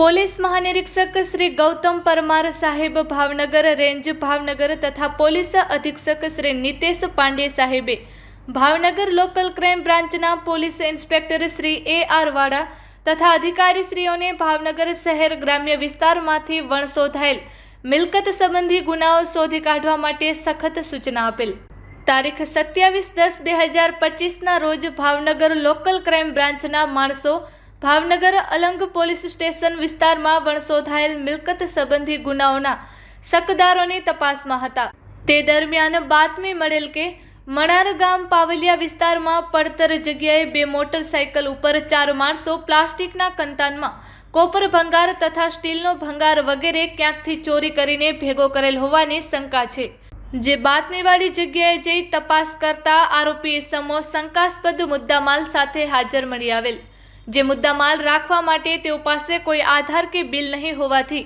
Police મહાનિરીક્ષક Shri Gautam Parmar સાહેબ Bhavnagar range Bhavnagar તથા police અધિક્ષક શ્રી નિતેશ પાંડે સાહેબે ભાવનગર લોકલ ક્રાઇમ બ્રાન્ચના પોલીસ ઇન્સ્પેક્ટર શ્રી AR વાડા તથા અધિકારીશ્રીઓને ભાવનગર શહેર ગ્રામ્ય વિસ્તારમાંથી વણશોધાયેલ મિલકત સંબંધી ગુનાઓ શોધી કાઢવા માટે સખત સૂચના આપેલ. તારીખ 27/10/2025ના રોજ ભાવનગર લોકલ ક્રાઇમ બ્રાન્ચના માણસો ભાવનગર અલંગ પોલીસ સ્ટેશન વિસ્તારમાં વણશોધાયેલ મિલકત સંબંધી ગુનાઓના શકદારોની તપાસમાં હતા. તે દરમિયાન બાતમી મળેલ કે મણાર ગામ પાવલિયા વિસ્તારમાં પડતર જગ્યાએ 2 મોટરસાઇકલ ઉપર 4 માણસો પ્લાસ્ટિકના કંતાનમાં કોપર ભંગાર તથા સ્ટીલનો ભંગાર વગેરે ક્યાંકથી ચોરી કરીને ભેગો કરેલ હોવાની શંકા છે. જે બાતમીવાળી જગ્યાએ જઈ તપાસ કરતા આરોપી ઇસમો શંકાસ્પદ મુદ્દામાલ સાથે હાજર મળી આવેલ. જે મુદ્દામાલ રાખવા માટે તેઓ પાસે કોઈ આધાર કે બિલ નહીં હોવાથી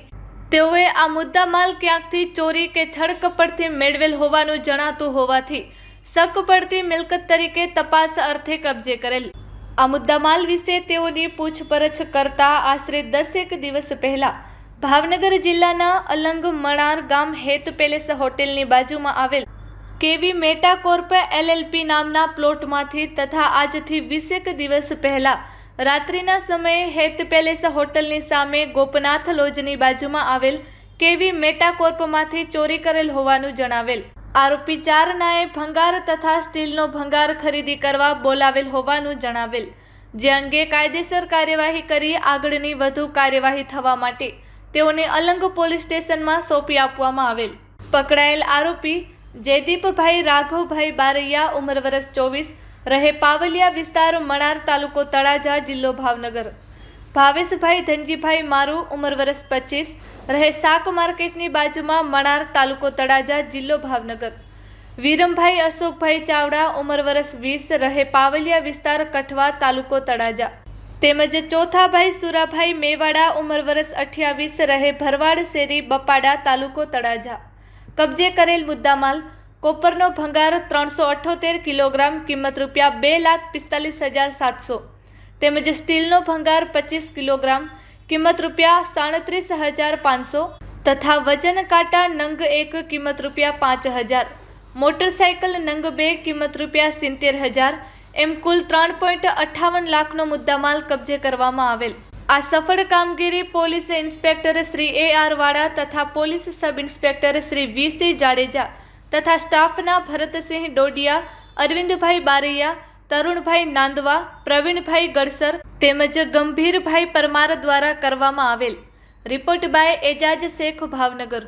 તેઓએ આ મુદ્દામાલ ક્યાંકથી ચોરી કે છળકપટથી મેળવેલ હોવાનું જણાતું હોવાથી શક પડતી મિલકત તરીકે તપાસ અર્થે કબજે કરેલ. આ મુદ્દામાલ વિશે તેઓની પૂછપરછ કરતા આશરે 10 દિવસ પહેલા ભાવનગર જિલ્લાના અલંગ મણાર ગામ હેત પેલેસ હોટેલની બાજુમાં આવેલ કેવી મેટાકોર્પ LLP નામના પ્લોટમાંથી તથા આજથી 20 દિવસ પહેલા રાત્રિના સમયે હેત પેલેસ હોટલની સામે ગોપનાથ લોજની બાજુમાં આવેલ કેવી મેટાકોર્પમાંથી ચોરી કરેલ હોવાનું જણાવેલ. આરોપી 4 નાએ ભંગાર તથા સ્ટીલનો ભંગાર ખરીદી કરવા બોલાવેલ હોવાનું જણાવેલ. જે અંગે કાયદેસર કાર્યવાહી કરી આગળની વધુ કાર્યવાહી થવા માટે તેઓને અલંગ પોલીસ સ્ટેશનમાં સોંપી આપવામાં આવેલ. પકડાયેલ આરોપી જયદીપભાઈ રાઘવભાઈ બારૈયા ઉંમર વર્ષ 24 રહે પાવલિયા વિસ્તાર મણાર તાલુકો તળાજા જિલ્લો ભાવનગર. ભાવેશભાઈ ધનજીભાઈ મારુ ઉંમર વર્ષ 25 રહે શાક માર્કેટની બાજુમાં મણાર તાલુકો તળાજા જિલ્લો ભાવનગર. વીરમભાઈ અશોકભાઈ ચાવડા ઉંમર વર્ષ 20 રહે પાવલિયા વિસ્તાર કઠવા તાલુકો તળાજા. તેમજ ચોથાભાઈ સુરાભાઈ મેવાડા ઉંમર વર્ષ 28 રહે ભરવાડ શેરી બપાડા તાલુકો તળાજા. કબજે કરેલ મુદ્દામાલ કોપરનો ભંગાર 378 કિલોગ્રામ કિંમત ₹2,45,700 તેમજ સ્ટીલનો ભંગાર 25 કિલોગ્રામ કિંમત ₹37,500 તથા વજન કાંટા નંગ 1 કિંમત ₹5,000 મોટરસાઇકલ નંગ 2 કિંમત ₹70,000 એમ કુલ 3.58 લાખનો મુદ્દામાલ કબજે કરવામાં આવેલ. આ સફળ કામગીરી પોલીસ ઇન્સ્પેક્ટર શ્રી AR વાડા તથા police sub inspector Shri VC Jadeja તથા સ્ટાફના ભરતસિંહ ડોડિયા, અરવિંદભાઈ બારૈયા, તરુણભાઈ નાંદવા, પ્રવીણભાઈ ગડસર તેમજ ગંભીરભાઈ પરમાર દ્વારા કરવામાં આવેલ. Report by Ejaz Shaikh Bhavnagar.